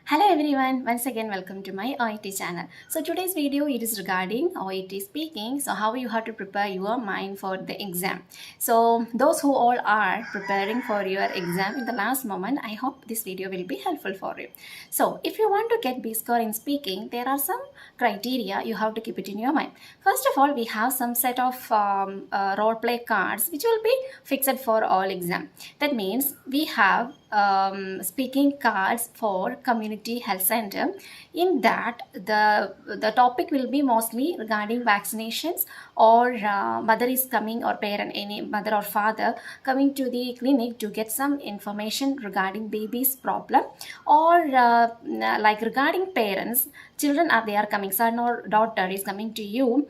Hello everyone, once again welcome to my Oet channel. So today's video it is regarding Oet speaking. So how you have to prepare your mind for the exam. So those who all are preparing for your exam in the last moment, I hope this video will be helpful for you. So if you want to get B score in speaking, there are some criteria you have to keep it in your mind. First of all, we have some set of role play cards which will be fixed for all exam. That means we have speaking cards for community health center. In that, the topic will be mostly regarding vaccinations, or mother is coming, or parent, any mother or father coming to the clinic to get some information regarding baby's problem, or like regarding parents, children are they are coming, son or daughter is coming to you,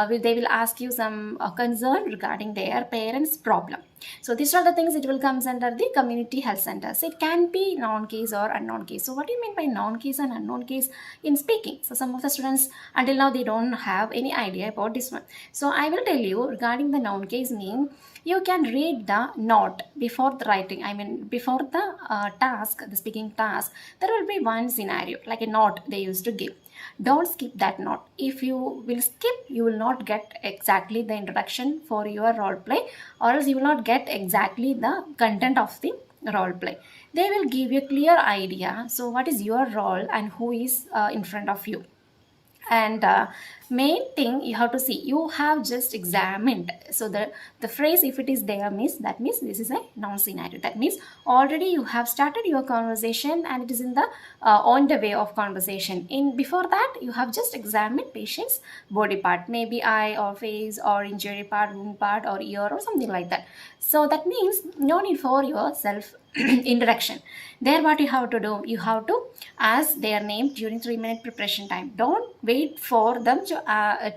they will ask you some concern regarding their parents problem. So these are the things it will comes under the community health centers. It can be known case or unknown case. So what do you mean by known case and unknown case in speaking? So some of the students until now they don't have any idea about this one. So I will tell you regarding the known case mean you can read the note before the writing. I mean before the task, the speaking task, there will be one scenario like a note they used to give. Don't skip that note. If you will skip, you will not get exactly the introduction for your role play, or else you will not get exactly the content of the role play. They will give you a clear idea. So what is your role and who is in front of you. And main thing you have to see, you have just examined. So the phrase if it is there means that means this is a non scenario. That means already you have started your conversation and it is in the on the way of conversation. In before that you have just examined patient's body part, maybe eye or face or injury part, wound part or ear or something like that. So that means no need for your self introduction. There what you have to do, you have to ask their name during 3-minute preparation time. Don't wait for them to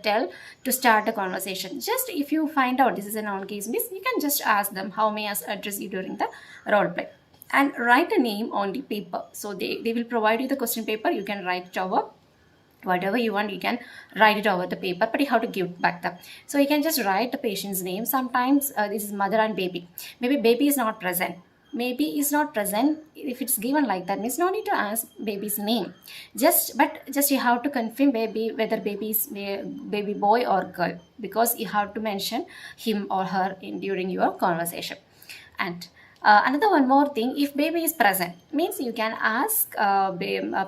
tell to start the conversation. Just if you find out this is a noun case miss, you can just ask them how may I address you during the role play, and write a name on the paper. So they will provide you the question paper. You can write it over whatever you want, you can write it over the paper, but you have to give back them. So you can just write the patient's name. Sometimes this is mother and baby, maybe baby is not present, maybe is not present. If it's given like that means no need to ask baby's name, just you have to confirm baby whether baby is baby boy or girl, because you have to mention him or her in during your conversation. And another one more thing, if baby is present means you can ask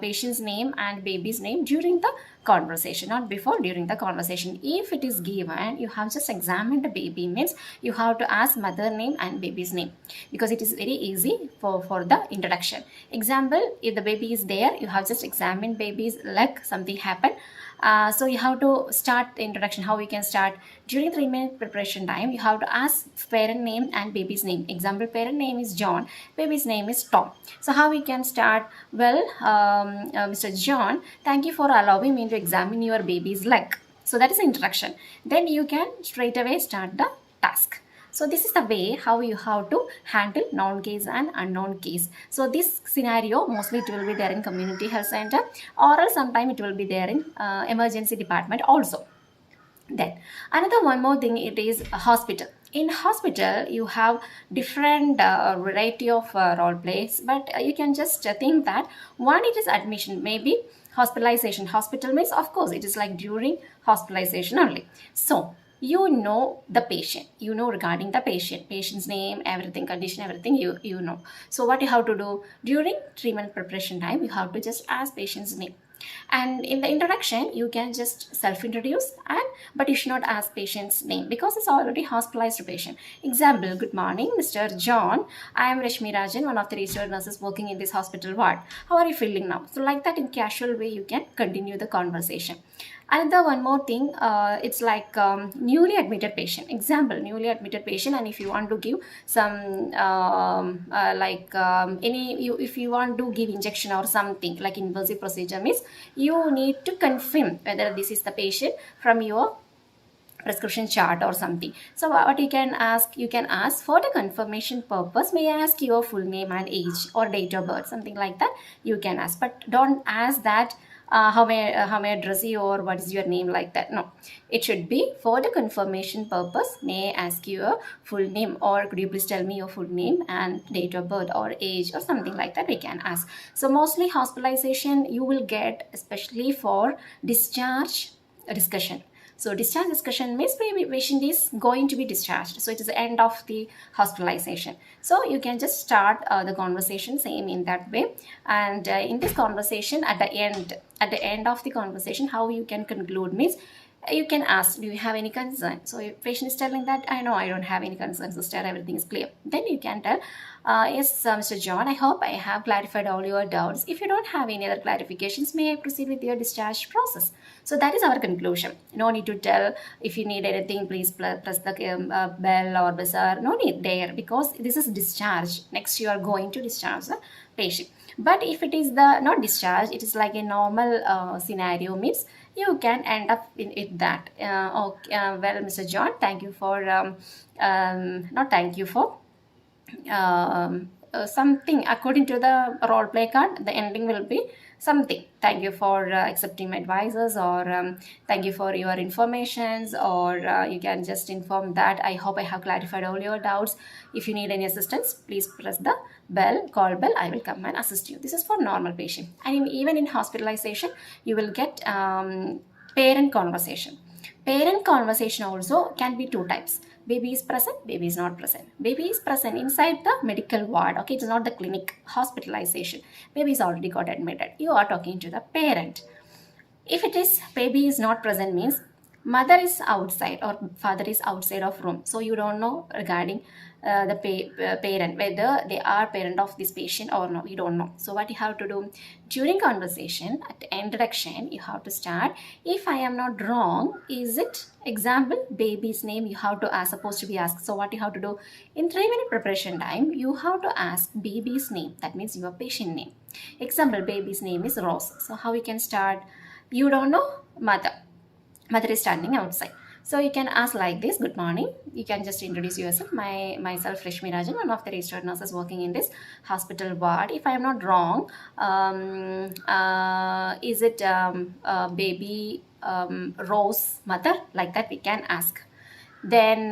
patient's name and baby's name during the conversation, not before, during the conversation. If it is given, you have just examined the baby means you have to ask mother name and baby's name, because it is very easy for the introduction. Example, if the baby is there, you have just examined baby's leg, something happened. So you have to start the introduction. How we can start? During 3-minute preparation time, you have to ask parent name and baby's name. Example, parent name is John, baby's name is Tom. So how we can start? Well, Mr. John, thank you for allowing me to examine your baby's leg. So that is the introduction. Then you can straight away start the task. So this is the way how you have to handle known case and unknown case. So this scenario mostly it will be there in community health center, or else sometime it will be there in emergency department also. Then another one more thing, it is a hospital. In hospital you have different variety of role plays, but you can just think that one, it is admission, maybe hospitalization. Hospital means of course it is like during hospitalization only. So you know the patient, you know regarding the patient's name, everything, condition, everything you know. So what you have to do during treatment preparation time, you have to just ask patient's name. And in the introduction you can just self-introduce, and but you should not ask patient's name because it's already hospitalized patient. Example, good morning Mr. John, I am Rashmi Rajan, one of the registered nurses working in this hospital ward. How are you feeling now? So like that, in casual way you can continue the conversation. Another one more thing, it's like newly admitted patient. Example, newly admitted patient, and if you want to give some if you want to give injection or something like invasive procedure means you need to confirm whether this is the patient from your prescription chart or something. So what you can ask for the confirmation purpose, may I ask your full name and age or date of birth, something like that you can ask. But don't ask that how may I address you, or what is your name, like that. No, it should be for the confirmation purpose. May I ask you a full name, or could you please tell me your full name and date of birth or age or something like that we can ask. So mostly hospitalization you will get, especially for discharge discussion. So discharge discussion means patient is going to be discharged. So it is the end of the hospitalization. So you can just start the conversation same in that way. And in this conversation, at the end of the conversation, how you can conclude means you can ask, do you have any concern? So if patient is telling that, I know I don't have any concerns, sister, everything is clear. Then you can tell, yes, Mr. John, I hope I have clarified all your doubts. If you don't have any other clarifications, may I proceed with your discharge process? So that is our conclusion. No need to tell, if you need anything, please press the bell or buzzer. No need there, because this is discharge. Next, you are going to discharge the patient. But if it is the not discharge, it is like a normal scenario means you can end up in it that. Okay, well, Mr. John, thank you for not thank you for something according to the role play card. The ending will be something. Thank you for accepting my advices, or thank you for your informations, or you can just inform that I hope I have clarified all your doubts. If you need any assistance, please press the call bell. I will come and assist you. This is for normal patient. And even in hospitalization, you will get parent conversation. Parent conversation also can be two types. Baby is present, baby is not present. Baby is present inside the medical ward. Okay, it's not the clinic hospitalization. Baby is already got admitted. You are talking to the parent. If it is baby is not present means mother is outside or father is outside of room. So you don't know regarding the parent, whether they are parent of this patient or no, you don't know. So what you have to do during conversation, at the introduction, you have to start, if I am not wrong, is it, example, baby's name you have to ask, supposed to be asked. So what you have to do in 3-minute preparation time, you have to ask baby's name. That means your patient name. Example, baby's name is Rose. So how we can start? You don't know mother is standing outside. So you can ask like this, good morning. You can just introduce yourself. Myself, Rashmi Rajan, one of the registered nurses working in this hospital ward. If I am not wrong, is it baby Rose mother? Like that we can ask. Then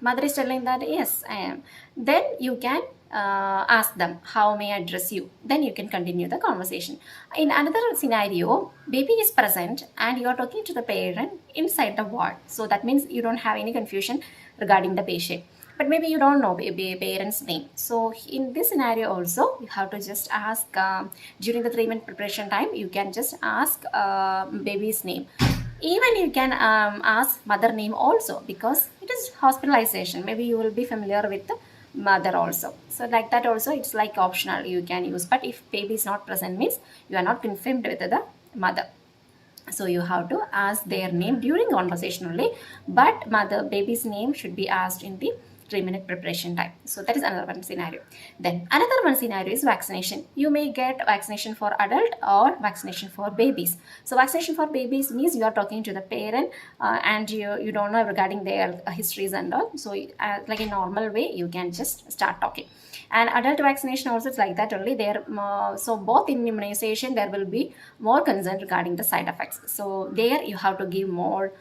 mother is telling that, yes, I am. Then you can ask them, how may I address you? Then you can continue the conversation. In another scenario, baby is present and you are talking to the parent inside the ward. So that means you don't have any confusion regarding the patient. But maybe you don't know baby parent's name. So in this scenario also, you have to just ask, during the 3-minute preparation time, you can just ask baby's name. Even you can ask mother name also, because it is hospitalization. Maybe you will be familiar with the mother also. So like that also, it's like optional, you can use. But if baby is not present means you are not confirmed with the mother. So you have to ask their name during conversation only. But baby's name should be asked in the 3-minute preparation time. So that is another one scenario. Then another one scenario is vaccination. You may get vaccination for adult or vaccination for babies. So vaccination for babies means you are talking to the parent and you don't know regarding their histories and all. So like a normal way, you can just start talking. And adult vaccination also, it's like that only. There, so both in immunization there will be more concern regarding the side effects. So there you have to give more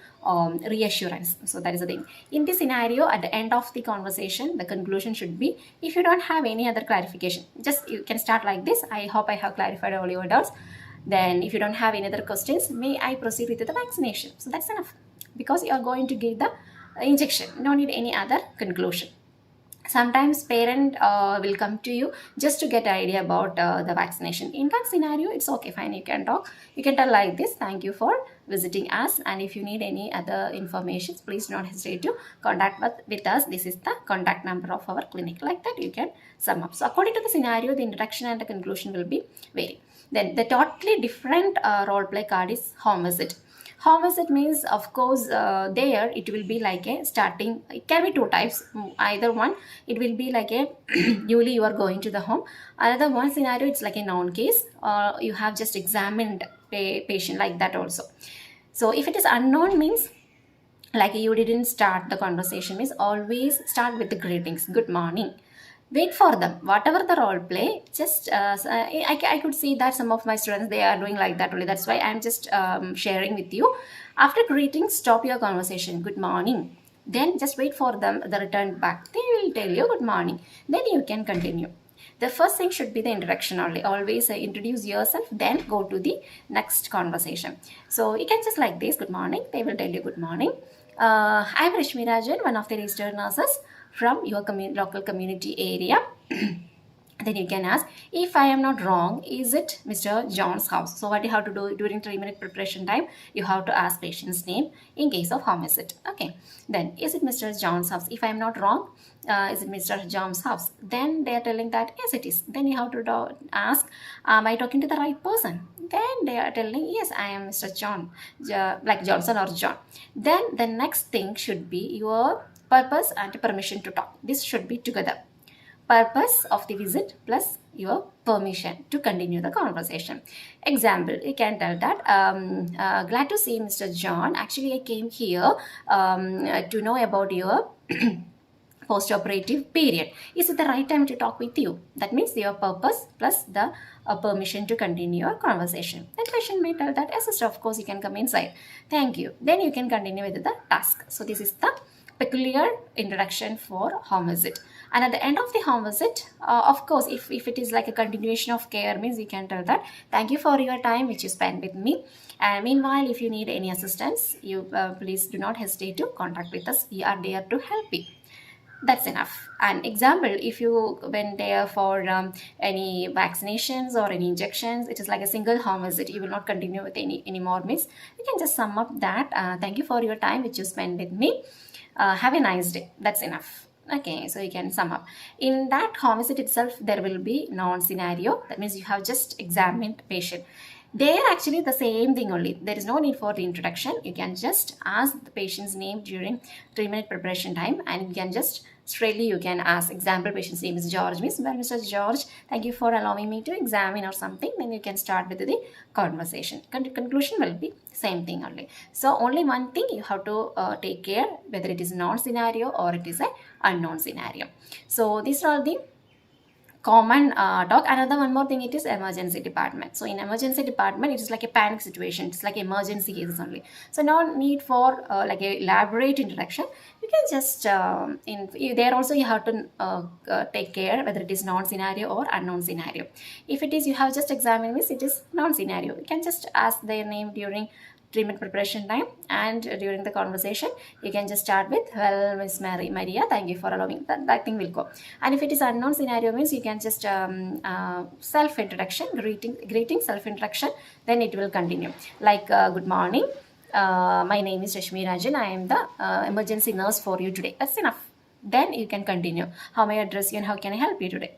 reassurance. So that is the thing. In this scenario, at the end of the conversation, the conclusion should be, if you don't have any other clarification, just you can start like this. I hope I have clarified all your doubts. Then if you don't have any other questions, may I proceed with the vaccination? So that's enough, because you are going to give the injection. No need any other conclusion. Sometimes parent will come to you just to get an idea about the vaccination. In that scenario, it's okay, fine, you can talk. You can tell like this, thank you for visiting us, and if you need any other information, please don't hesitate to contact with us. This is the contact number of our clinic. Like that you can sum up. So according to the scenario, the introduction and the conclusion will be vary. Then the totally different role play card is home visit. Home visit means, of course, there it will be like a starting. It can be two types. Either one, it will be like a newly you are going to the home. Another one scenario, it's like a known case. You have just examined patient, like that also. So if it is unknown means, like you didn't start the conversation, means always start with the greetings. Good morning. Wait for them, whatever the role play. Just I could see that some of my students, they are doing like that only. That's why I'm just sharing with you. After greeting, stop your conversation. Good morning. Then just wait for them, the return back. They will tell you good morning. Then you can continue. The first thing should be the introduction only. Always introduce yourself, then go to the next conversation. So you can just like this, good morning. They will tell you good morning. I'm Rashmi Rajan, one of the registered nurses from your local community area. Then you can ask, if I am not wrong, is it Mr. John's house? So what you have to do during 3-minute preparation time, you have to ask patient's name in case of home visit. Okay. Then, is it Mr. John's house? If I am not wrong, is it Mr. John's house? Then they are telling that, yes, it is. Then you have to ask, am I talking to the right person? Then they are telling, yes, I am Mr. John, like Johnson or John. Then the next thing should be your purpose and permission to talk. This should be together. Purpose of the visit plus your permission to continue the conversation. Example, you can tell that, glad to see Mr. John. Actually, I came here to know about your post-operative period. Is it the right time to talk with you? That means your purpose plus the permission to continue your conversation. Then patient may tell that, yes, sister, of course, you can come inside. Thank you. Then you can continue with the task. So this is the peculiar introduction for home visit. And at the end of the home visit, of course, if it is like a continuation of care, means you can tell that, thank you for your time which you spent with me. And meanwhile, if you need any assistance, you please do not hesitate to contact with us. We are there to help you. That's enough. An example, if you went there for any vaccinations or any injections, it is like a single home visit. You will not continue with any more means. You can just sum up that, thank you for your time which you spent with me. Have a nice day. That's enough. Okay, so you can sum up. In that home visit itself, there will be non-scenario. That means you have just examined patient. They are actually the same thing only. There is no need for the introduction. You can just ask the patient's name during 3-minute preparation time, and you can just straightly you can ask. Example, patient's name is George. Miss, well, Mr. George, thank you for allowing me to examine or something. Then you can start with the conversation. Conclusion will be same thing only. So only one thing you have to take care, whether it is non-scenario or it is a unknown scenario. So these are all the common talk. Another one more thing, it is emergency department. So in emergency department, it is like a panic situation. It's like emergency cases only. So no need for like a elaborate introduction. You can just there also you have to take care whether it is non-scenario or unknown scenario. If it is you have just examined, means it is non-scenario. You can just ask their name during 3-minute preparation time, and during the conversation you can just start with, well, Miss Maria, thank you for allowing that thing will go. And if it is unknown scenario, means you can just self introduction, greeting self introduction, then it will continue like, good morning, my name is Rashmi Rajan, I am the emergency nurse for you today. That's enough. Then you can continue, how may I address you and how can I help you today?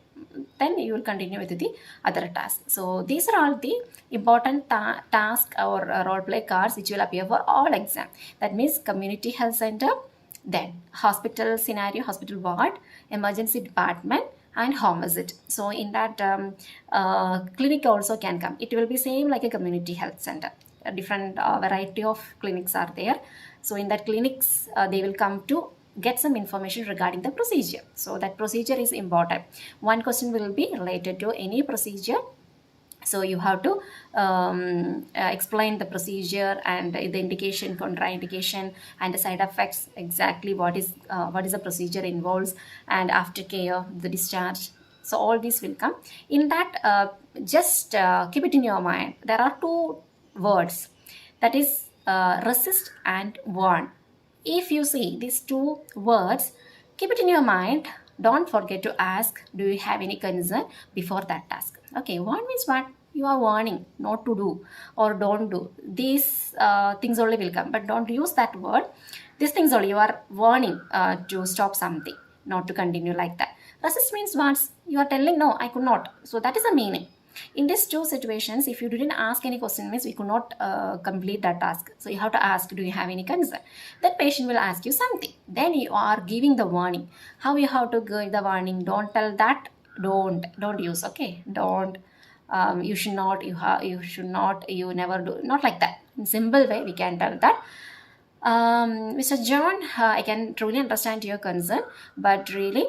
Then you will continue with the other tasks. So these are all the important task or role play cards which will appear for all exam. That means community health center, then hospital scenario, hospital ward, emergency department, and home visit. So in that clinic also can come. It will be same like a community health center. A different variety of clinics are there. So in that clinics they will come to get some information regarding the procedure. So that procedure is important. One question will be related to any procedure. So you have to explain the procedure and the indication, contraindication, and the side effects, exactly what is the procedure involves, and aftercare, the discharge. So all these will come. In that, just keep it in your mind. There are 2 words, that is resist and warn. If you see these 2 words, keep it in your mind. Don't forget to ask, do you have any concern before that task? Okay, warn means what? You are warning not to do or don't do. These things only will come, but don't use that word. These things only you are warning to stop something, not to continue like that. Resist means what? You are telling, no, I could not. So that is the meaning. In these 2 situations, if you didn't ask any question, means we could not complete that task. So you have to ask, do you have any concern? That patient will ask you something. Then you are giving the warning. How you have to give the warning? Don't tell that. Don't use. Okay, don't. You should not. You should not. You never do. Not like that. In simple way, we can tell that. Mr. John, I can truly understand your concern, but really,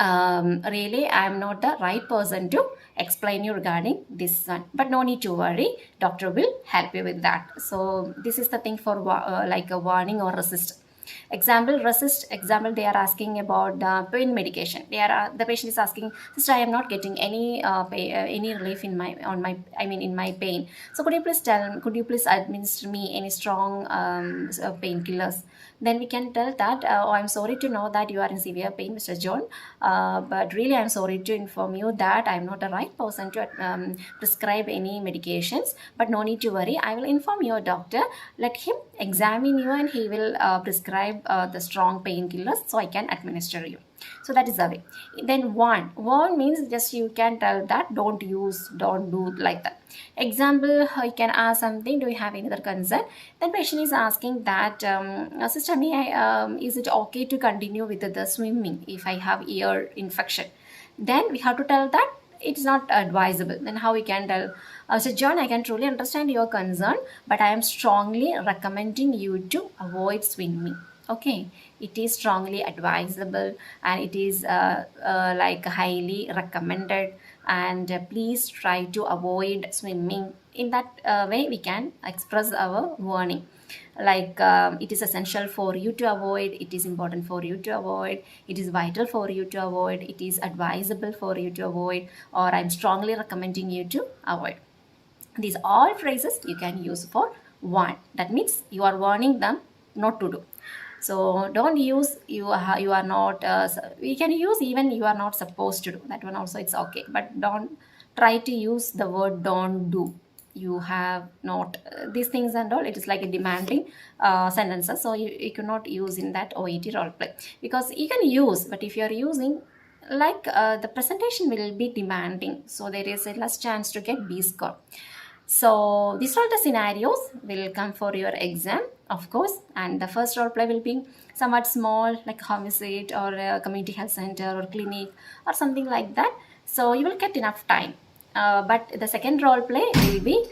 really I'm not the right person to explain you regarding this one, but no need to worry, doctor will help you with that. So this is the thing for like a warning or resist. Example, resist. Example, they are asking about the pain medication. The patient is asking, sister, I am not getting any relief in my in my pain. So could you please administer me any strong painkillers? Then we can tell that, oh, I'm sorry to know that you are in severe pain, Mr. John, but really I'm sorry to inform you that I'm not the right person to prescribe any medications, but no need to worry, I will inform your doctor, let him examine you and he will prescribe the strong painkillers so I can administer you. So that is the way. Then warn means just you can tell that don't do like that. Example, you can ask something, do you have any other concern? Then patient is asking that, sister, is it okay to continue with the swimming if I have ear infection? Then we have to tell that it's not advisable. Then how we can tell, so John, I can truly understand your concern, but I am strongly recommending you to avoid swimming. Okay, it is strongly advisable and it is like highly recommended, and please try to avoid swimming. In that way we can express our warning, like it is essential for you to avoid, it is important for you to avoid, it is vital for you to avoid, it is advisable for you to avoid, or I'm strongly recommending you to avoid. These all phrases you can use for warn. That means you are warning them not to do. So don't use you are not we can use even you are not supposed to do, that one also it's okay, but don't try to use the word don't do. You have not these things and all, it is like a demanding sentences, so you cannot use in that OET role play, because you can use, but if you are using like the presentation will be demanding, so there is a less chance to get B score. So these are the scenarios will come for your exam, of course, and the first role play will be somewhat small, like a home visit or a community health center or clinic or something like that. So you will get enough time. But the second role play will be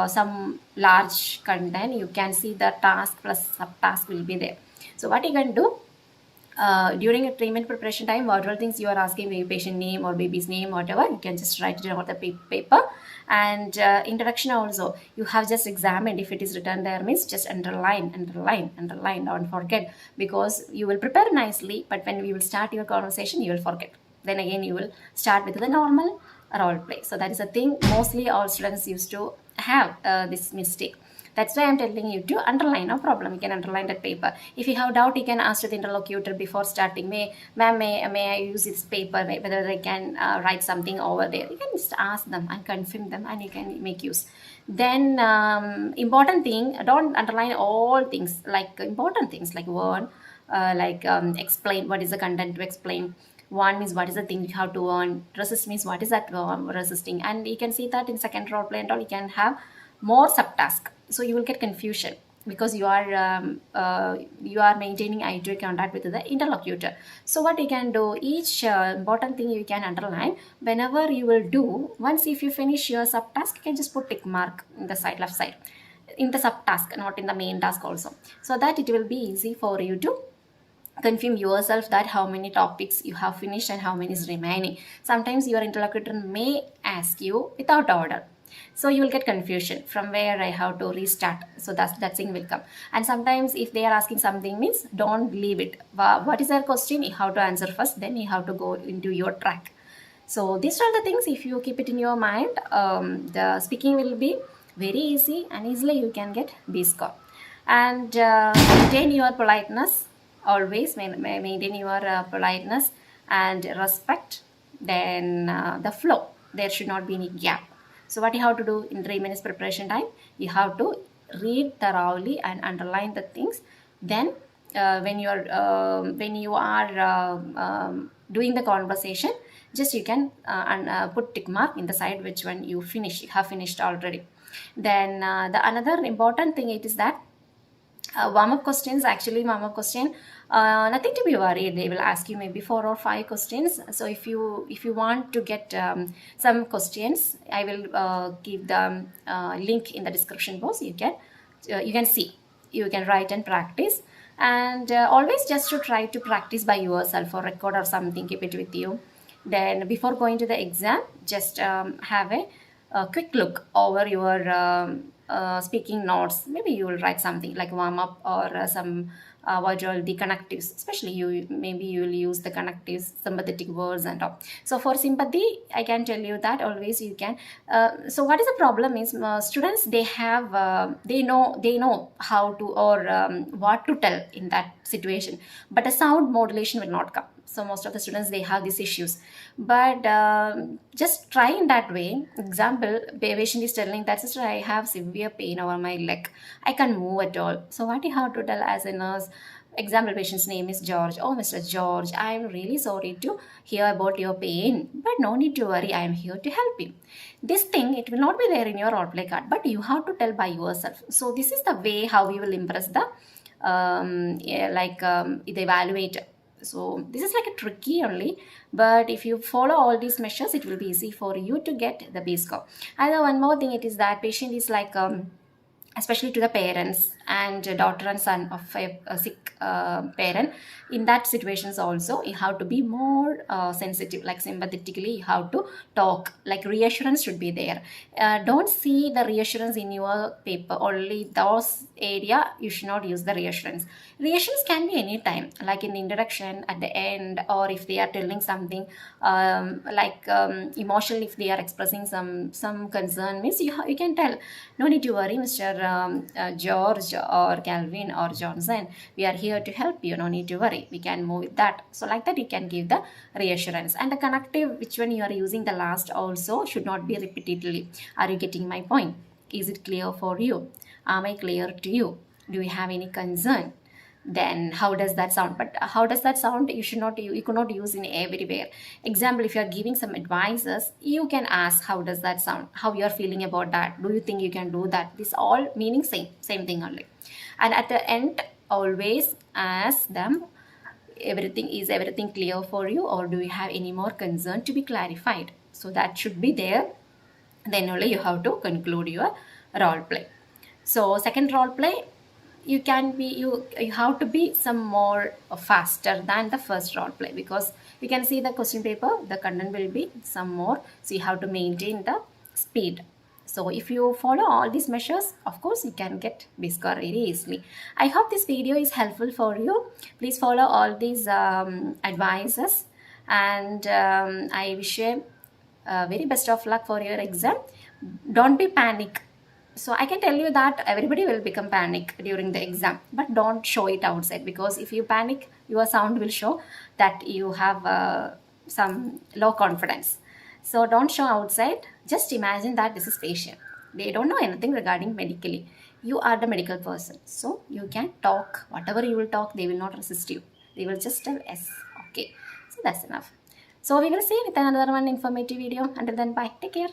some large content. You can see the task plus subtask will be there. So what you can do, during a treatment preparation time, whatever things you are asking, maybe patient name or baby's name, whatever, you can just write it on the paper. And introduction also, you have just examined, if it is written there means just underline, don't forget, because you will prepare nicely, but when we will start your conversation you will forget. Then again you will start with the normal role play. So that is a thing mostly all students used to have this mistake. That's why I'm telling you to underline, no problem. You can underline that paper. If you have doubt, you can ask to the interlocutor before starting. May I use this paper? Whether they can write something over there. You can just ask them and confirm them, and you can make use. Then important thing, don't underline all things, like important things like word, explain what is the content to explain. One means what is the thing you have to learn. Resist means what is that resisting. And you can see that in second role play and all, you can have more subtask, so you will get confusion because you are maintaining eye to contact with the interlocutor. So what you can do, each important thing you can underline. Whenever you will do, once if you finish your subtask, you can just put tick mark in the side, left side, in the subtask, not in the main task also, so that it will be easy for you to confirm yourself that how many topics you have finished and how many is remaining. Sometimes your interlocutor may ask you without order, so you will get confusion from where I have to restart. So that thing will come. And sometimes if they are asking something, means don't leave it. What is their question, you have to answer first, then you have to go into your track. So these are the things, if you keep it in your mind, the speaking will be very easy and easily you can get B score. And maintain your politeness, always maintain your politeness and respect. Then the flow, there should not be any gap. So what you have to do in 3 minutes preparation time, you have to read thoroughly and underline the things. Then when you are doing the conversation, just you can put tick mark in the side which one you have finished already. Then the another important thing, it is that warm-up questions. Actually, warm-up question, nothing to be worried. They will ask you maybe 4 or 5 questions. So if you want to get some questions, I will give the link in the description box. You can see, you can write and practice. And always just to try to practice by yourself or record or something, keep it with you. Then before going to the exam, just have a quick look over your speaking notes. Maybe you will write something like warm up or some what all the connectives, especially maybe you will use the connectives, sympathetic words and all. So for sympathy, I can tell you that always you can so what is the problem is students, they have they know how to or what to tell in that situation, but a sound modulation will not come. So most of the students, they have these issues, but just try in that way. Example, patient is telling that, sister, I have severe pain over my leg, I can't move at all. So what you have to tell as a nurse, example, patient's name is George. Oh, Mr. George, I am really sorry to hear about your pain, but no need to worry, I am here to help you. This thing, it will not be there in your role play card, but you have to tell by yourself. So this is the way how you will impress the the evaluator. So this is like a tricky only, but if you follow all these measures, it will be easy for you to get the B score. And one more thing, it is that patient is like especially to the parents and daughter and son of a sick parent, in that situations also you have to be more sensitive, like sympathetically you have to talk, like reassurance should be there. Don't see the reassurance in your paper, only those area you should not use the reassurance. Reassurance can be anytime, like in the introduction, at the end, or if they are telling something emotional, if they are expressing some concern, means you can tell, no need to worry, Mr. George or Calvin or Johnson, we are here to help you, no need to worry, we can move with that. So like that you can give the reassurance. And the connective, which one you are using the last also should not be repeatedly. Are you getting my point? Is it clear for you? Am I clear to you? Do you have any concern? Then how does that sound? But how does that sound, you should not, you could not use in everywhere. Example, if you are giving some advices, you can ask, how does that sound, how you are feeling about that, do you think you can do that? This all meaning same thing only. And at the end, always ask them, is everything clear for you, or do you have any more concern to be clarified? So that should be there. Then only you have to conclude your role play. So second role play, you can be you have to be some more faster than the first role play, because you can see the question paper, the content will be some more, so you have to maintain the speed. So if you follow all these measures, of course you can get B score very easily. I hope this video is helpful for you. Please follow all these advices, and I wish you very best of luck for your exam. Don't be panic. So I can tell you that everybody will become panic during the exam, but don't show it outside, because if you panic, your sound will show that you have some low confidence. So don't show outside. Just imagine that this is patient. They don't know anything regarding medically. You are the medical person, so you can talk whatever you will talk. They will not resist you. They will just tell yes. Okay, so that's enough. So we will see you with another one informative video. Until then, bye. Take care.